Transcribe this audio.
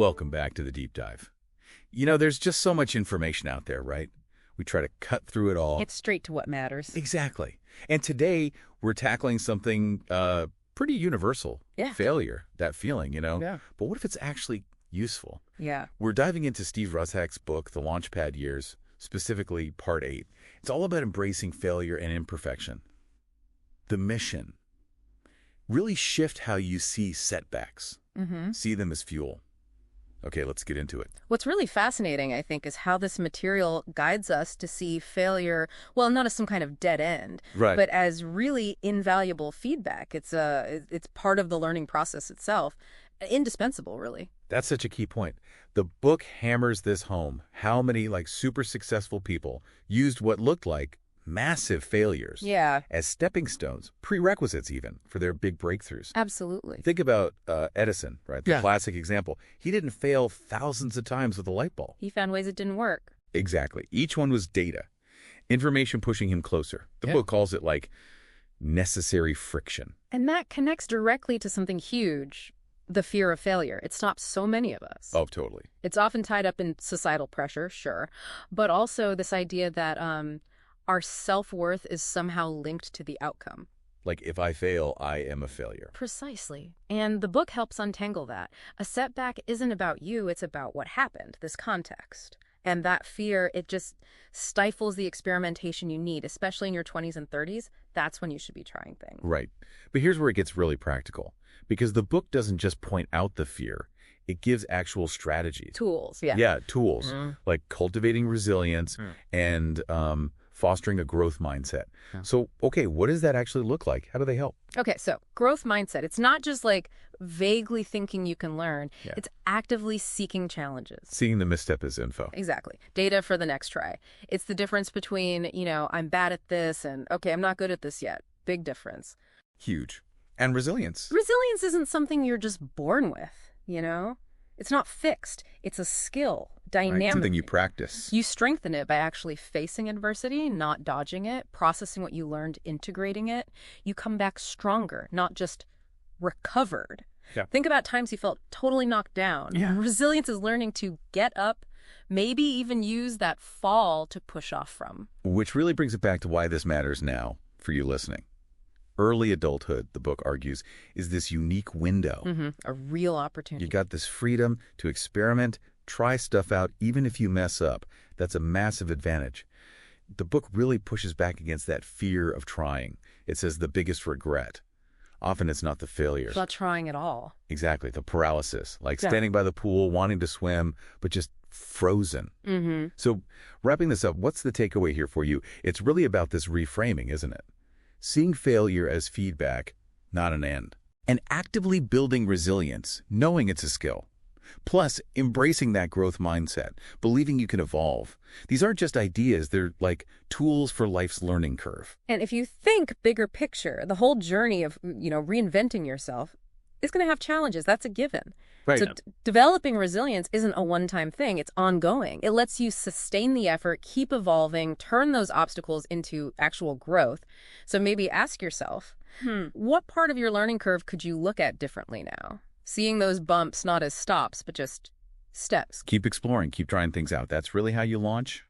Welcome back to the deep dive. You know, there's just so much information out there, right? We try to cut through it all. Get straight to what matters. Exactly. And today we're tackling something pretty universal. Yeah. Failure, that feeling, you know? Yeah. But what if it's actually useful? Yeah. We're diving into Steve Russak's book, The Launchpad Years, specifically Part 8. It's all about embracing failure and imperfection. The mission. Really shift how you see setbacks. See them as fuel. Okay, let's get into it. What's really fascinating, I think, is how this material guides us to see failure, well, not as some kind of dead end, Right. but as really invaluable feedback. It's part of the learning process itself. Indispensable, really. That's such a key point. The book hammers this home. How many, super successful people used what looked like massive failures Yeah, as stepping stones, prerequisites even, for their big breakthroughs. absolutely. Think about Edison, right? The Yeah. classic example. He didn't fail thousands of times with a light bulb. He found ways it didn't work. Exactly. Each one was data. Information pushing him closer. The Yeah. book calls it, necessary friction. And that connects directly to something huge, the fear of failure. It stops so many of us. Oh, totally. It's often tied up in societal pressure, sure, but also this idea that our self-worth is somehow linked to the outcome. Like, if I fail, I am a failure. Precisely. And the book helps untangle that. A setback isn't about you, it's about what happened, this context. And that fear, it just stifles the experimentation you need, especially in your 20s and 30s. That's when you should be trying things. Right. But here's where it gets really practical. Because the book doesn't just point out the fear. It gives actual strategies. Tools, yeah. Yeah, tools. Like cultivating resilience and fostering a growth mindset. Yeah. So, okay, what does that actually look like? How do they help? Okay, so growth mindset. It's not just vaguely thinking you can learn. Yeah. It's actively seeking challenges. Seeing the misstep as info. Exactly. Data for the next try. It's the difference between, I'm bad at this and, okay, I'm not good at this yet. Big difference. Huge. And resilience. Resilience isn't something you're just born with, It's not fixed. It's a skill, dynamic. Right? Something you practice. You strengthen it by actually facing adversity, not dodging it, processing what you learned, integrating it. You come back stronger, not just recovered. Yeah. Think about times you felt totally knocked down. Yeah. Resilience is learning to get up, maybe even use that fall to push off from. Which really brings it back to why this matters now for you listening. Early adulthood, the book argues, is this unique window. A real opportunity. You got this freedom to experiment, try stuff out, even if you mess up. That's a massive advantage. The book really pushes back against that fear of trying. It says the biggest regret. Often it's not the failures. Not trying at all. Exactly, the paralysis, like Yeah. standing by the pool, wanting to swim, but just frozen. So wrapping this up, what's the takeaway here for you? It's really about this reframing, isn't it? Seeing failure as feedback, not an end. And actively building resilience, knowing it's a skill. Plus, embracing that growth mindset, believing you can evolve. These aren't just ideas, they're like tools for life's learning curve. And if you think bigger picture, the whole journey of, reinventing yourself is going to have challenges. That's a given. Right. So developing resilience isn't a one-time thing. It's ongoing. It lets you sustain the effort, keep evolving, turn those obstacles into actual growth. So maybe ask yourself, what part of your learning curve could you look at differently now? Seeing those bumps not as stops, but just steps. Keep exploring, keep trying things out. That's really how you launch